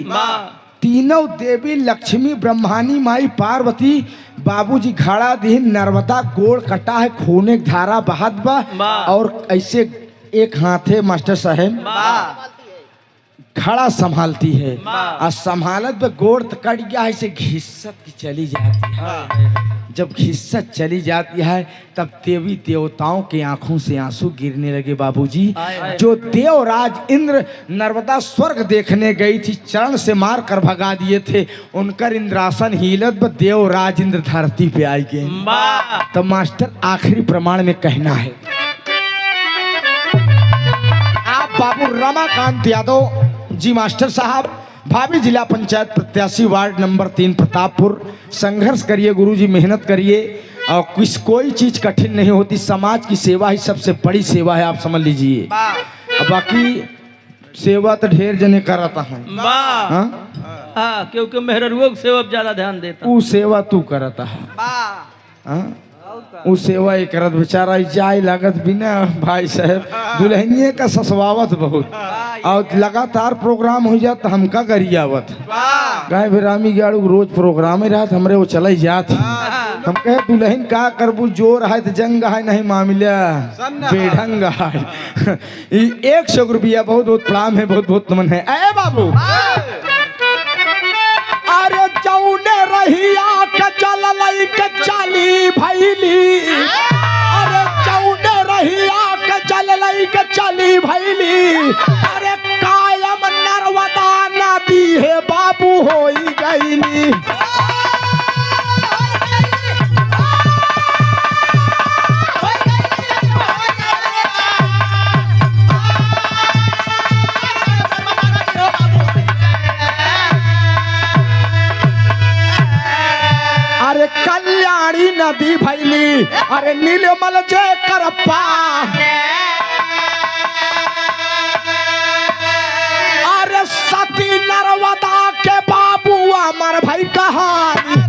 तीनों देवी लक्ष्मी, ब्रह्मानी माई, पार्वती, बाबूजी घड़ा दी, नर्मदा गोड़ कटा है, खूने की धारा बहत बा, और ऐसे एक हाथे मास्टर साहब घड़ा संभालती है, और संभालत पे गोड़ कट गया, ऐसे घिसत की चली जाती है। जब घिसत चली जाती है तब देवी देवताओं के आंखों से आंसू गिरने लगे बाबूजी। जो देवराज इंद्र नर्मदा स्वर्ग देखने गई थी, चरण से मार कर भगा दिए थे, उनकर इंद्रासन हिलत व देवराज इंद्र धरती पे आई गए। तो मास्टर आखिरी प्रमाण में कहना है, आप बाबू रमाकांत यादव जी मास्टर साहब, भाभी जिला पंचायत प्रत्याशी, वार्ड नंबर 3 प्रतापपुर। संघर्ष करिए गुरुजी, मेहनत करिए, और कोई चीज कठिन नहीं होती। समाज की सेवा ही सबसे बड़ी सेवा है, आप समझ लीजिए। बाकी सेवा तो ढेर जने करता है, हाँ, क्योंकि मेहरुओं की सेवा ज्यादा ध्यान देता। वो सेवा तू करता है, वो सेवा एक करत बेचारा जाए लागत बिना भाई साहब, दुल्हनिए का ससवावत बहुत, और लगातार प्रोग्राम हो जाता हमका गरियावत। गाय बिरामी गाड़ू रोज प्रोग्राम ही रहत, हमरे वो चल जात। हम कहे दुल्हन का करबू, जोर है तो जंग है, नहीं मामला बेढंग है। 100 रुपया बहुत बहुत प्रणाम है, बहुत बहुत नमन है। ए बाबू, अरे जौने रहिया के चललई के चली भैली, अरे जौने रहिया के चललई के चली भैली, अरे कायम नर्मदा नदी है बाबू होई गईली। अरे कल्याणी नदी भैली, अरे नीलमल जय करप्पा, अरे सती नर्मदा के बाबू अमर भाई कहानी।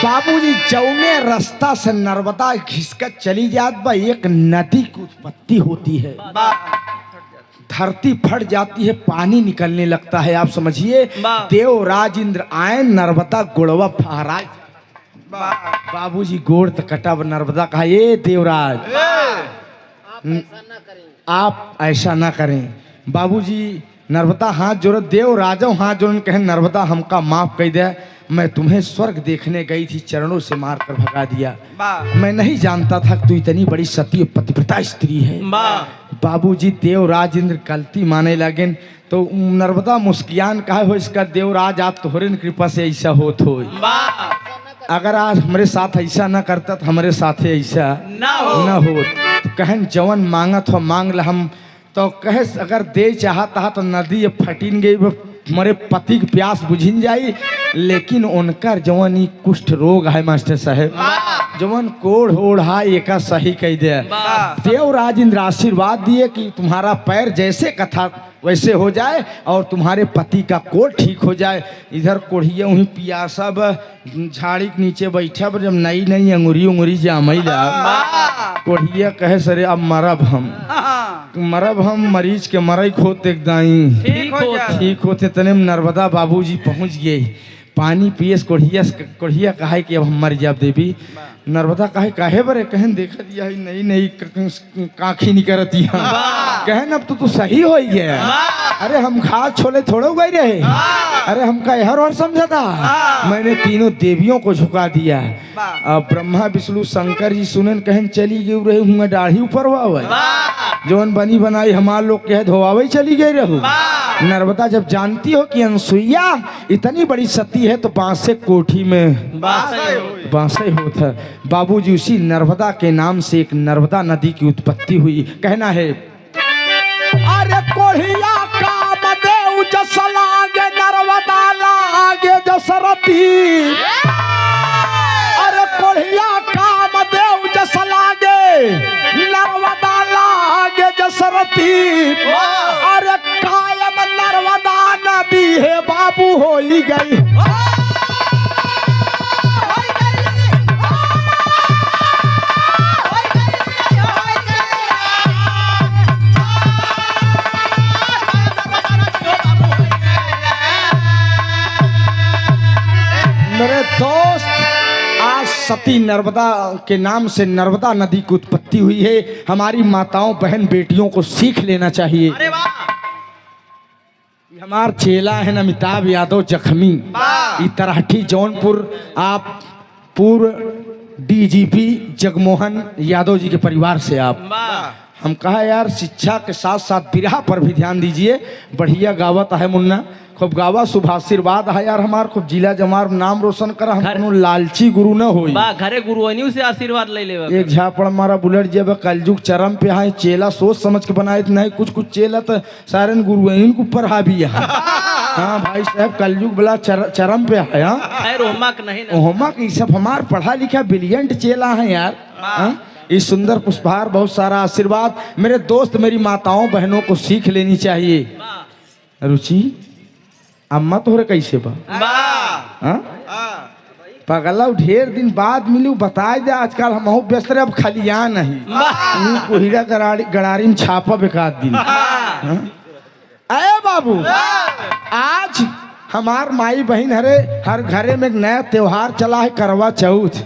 बाबूजी जौने रास्ता से नर्मदा घिसकर चली जात बा, एक नदी की उत्पत्ति होती है, धरती फट जाती है, पानी निकलने लगता है। आप समझिए, देवराज इंद्र आए, नर्मदा गोड़वा फहराए। बाबूजी गोड़ तो कटा, नर्मदा कहा, ये देवराज आप ऐसा ना करें। बाबूजी नर्मदा हाथ जोड़, देवराज हाथ जोड़, कहे नर्मदा हमका माफ कर दे, मैं तुम्हें स्वर्ग देखने गई थी, चरणों से मार कर भगा दिया। मैं नहीं जानता था तू इतनी बड़ी सती पतिव्रता स्त्री है। बाबूजी देवराज इंद्र गलती माने लगे, तो नर्मदा मुस्कियान कहा हो, इसका देवराज आप तोहरे कृपा से ऐसा होत हो। अगर आज हमारे साथ ऐसा ना करता तो हमारे साथ ऐसा ना हो। तो कहन जवन मांगत हो मांग ला हम, तो कहे अगर दे चाहता तो नदी फटिन गई, हमारे पति की प्यास बुझिन जाई। लेकिन उनकर जवन ही कुष्ठ रोग है मास्टर साहब, जवन कोढ़ ओढ़ है, एक सही कह दे। देवराज इंद्र आशीर्वाद दिए कि तुम्हारा पैर जैसे कथा वैसे हो जाए, और तुम्हारे पति का कोढ़ ठीक हो जाए। इधर कोढ़िया वहीं पियासा झाड़ी के नीचे बैठा, जब नई नई अंगुरी जामैला, कोढ़िया कहे सरे अब मरब हम मरीज के मरई खोत एक दाई ठीक होते। तने नर्मदा बाबूजी पहुंच गए, पानी पियस। कोढ़िया कहा कि अब हम मर जाब देवी। नर्मदा काहे बरे, कहन देखा दिया नई नई काखी निकलती है, कहन अब तो सही हो गया। अरे हम घास छोले थोड़े गए रहे, अरे हमका यह और समझा था। मैंने तीनों देवियों को झुका दिया। अब ब्रह्मा विष्णु शंकर जी सुनन, कहन चली गई रहे हूँ दाढ़ी ऊपर हुआ, जौन बनी बनाई हमार लोग के धोवावे चली गई रहू। नर्मदा जब जानती हो कि अनसुईया इतनी बड़ी सती है, तो बांसे कोठी में बांसे होता है। बाबूजी उसी नर्मदा के नाम से एक नर्मदा नदी की उत्पत्ति हुई। कहना है, अरे कोढ़िया काम देव जस लागे, नर्मदा लागे जसरती। अरे कोढ़िया काम देव जस लागे, नर्मदा लागे सती अरे कायम नर्मदा नदी है बाबू हो ही गई। मेरे दोस्त, आज सती नर्मदा के नाम से नर्मदा नदी की उत्पत्ति हुई है। हमारी माताओं बहन बेटियों को सीख लेना चाहिए। अरे वाह, हमार चेला है अमिताभ यादव जख्मी इतराठी जौनपुर। आप पूर्व डीजीपी जगमोहन यादव जी के परिवार से आप। हम कहा यार शिक्षा के साथ साथ बिरहा पर भी ध्यान दीजिए। बढ़िया गावत है मुन्ना, खूब गावा, शुभ आशीर्वाद है यार हमार, खूब जिला जमार नाम रोशन कर। हम लालची गुरु न होई, बा घरे गुरुओं से आशीर्वाद ले ले। एक झापड़ मारा बुलेट जब कलयुग चरम पे है। चेला सोच समझ के बनाए नहीं, कुछ कुछ चेला तो सारन गुरु के ऊपर हावी है। हाँ भाई साहब, कलयुग बला चरम पे है। होमक नहीं ना, होमक ये सब हमार पढ़ा लिखा ब्रिलियंट चेला है यार। इस सुंदर पुष्पहार, बहुत सारा आशीर्वाद। मेरे दोस्त, मेरी माताओं बहनों को सीख लेनी चाहिए। रुचि अम्मा तोहरे कैसे बा? पगला ढेर दिन बाद मिलू, बताए दे। आजकल हम व्यस्त रहे, अब खलिया नहीं कोहिरा गड़ारी में छापा बेकार दिन। अरे बाबू, आज हमार माई बहन हर घरे में एक नया त्योहार चला है, करवा चौथ।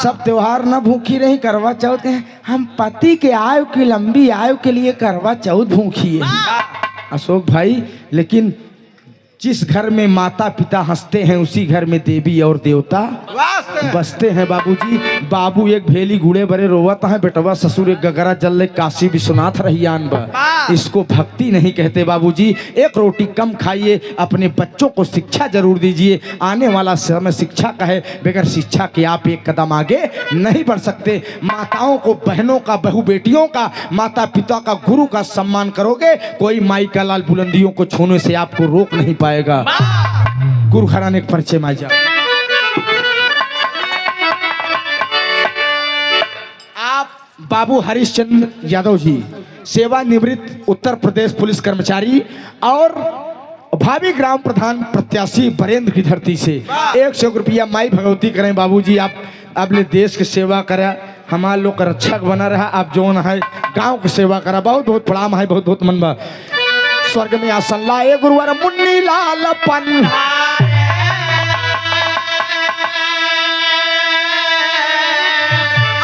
सब त्योहार न भूखी रही, करवा चौथ है। हम पति के आयु की लंबी आयु के लिए करवा चौथ भूखी है अशोक भाई। लेकिन जिस घर में माता पिता हंसते हैं उसी घर में देवी और देवता बसते हैं बाबूजी। बाबू एक भेली गुड़े बड़े रोवत है, बेटवा ससुर एक गगरा जल काशी विश्वनाथ रहियान बा। इसको भक्ति नहीं कहते बाबूजी। एक रोटी कम खाइए, अपने बच्चों को शिक्षा जरूर दीजिए। आने वाला समय शिक्षा का है, बगैर शिक्षा के आप एक कदम आगे नहीं बढ़ सकते। माताओं को, बहनों का, बहू बेटियों का, माता पिता का, गुरु का सम्मान करोगे, कोई माई का लाल बुलंदियों को छूने से आपको रोक नहीं पाएगा। गुरु घराने के परिचय में जाओ। आप बाबू हरिश्चंद्र यादव जी, सेवानिवृत्त उत्तर प्रदेश पुलिस कर्मचारी और भावी ग्राम प्रधान प्रत्याशी बरेंद्र की धरती से 100 रुपया माई भगवती करें बाबूजी। आप अपने देश की सेवा करें, हमारे लोग का रक्षक बना रहा। आप जो है गांव की सेवा करा, बहुत बहुत प्रणाम है, बहुत बहुत मनवा। स्वर्ग में आसन लाए गुरुवर मुन्नी लाल पन।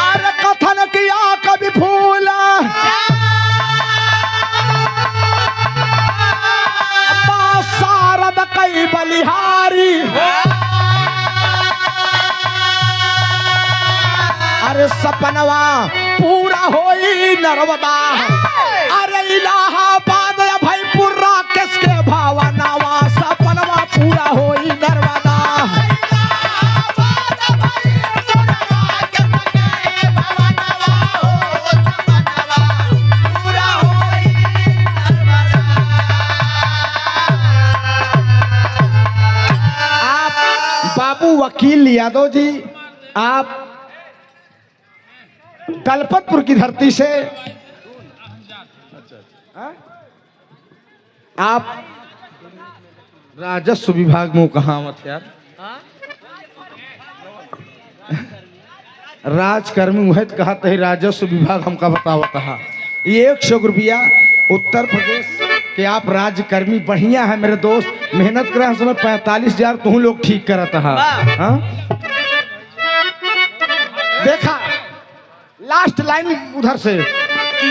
अरे कथन किया कभी फूला, सारद कई बलिहारी। अरे सपनवा पूरा होई नर्मदा। अरे इलाहाबाद किसके भावनावा, सपनवा पूरा होई नर्मदा। आप बाबू वकील यादव जी, आप दलपतपुर की धरती से, आप राजस्व विभाग में कहाँ मत यार, राजकर्मी वह कहते हैं राजस्व विभाग हमका बतावता है। ये 100 रुपया उत्तर प्रदेश के आप राजकर्मी बढ़िया है मेरे दोस्त, मेहनत करे समय 45,000 तुम लोग ठीक करता है। देखा लास्ट लाइन उधर से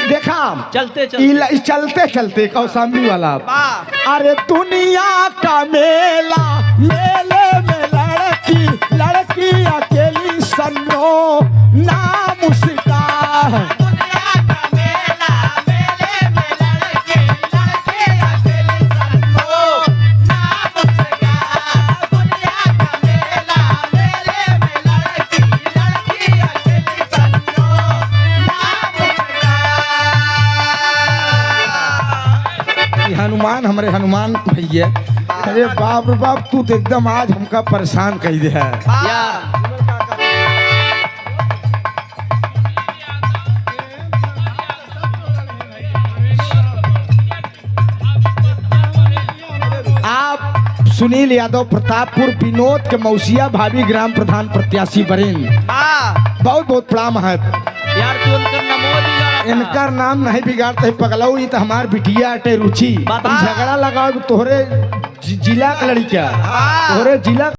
देखा, चलते चलते चलते कौशाम्बी वाला। अरे दुनिया का मेला, मेले में लड़की अकेली सन्नो नाम उसका। हनुमान, हमारे हनुमान भैया, अरे बाप रे बाप, तू तो एकदम आज हमका परेशान कर दे है। सुनील यादव प्रतापपुर विनोद के मौसिया भाभी ग्राम प्रधान प्रत्याशी बरेन। बहुत बहुत प्रणाम है यार तू उनका नमो बिगाड़ा था। इनका नाम नहीं बिगाड़ते पगलऊ ये तो हमार बिटिया अटे रुचि बता। झगड़ा लगाओ तोहरे जिला का लड़का तोहरे जिला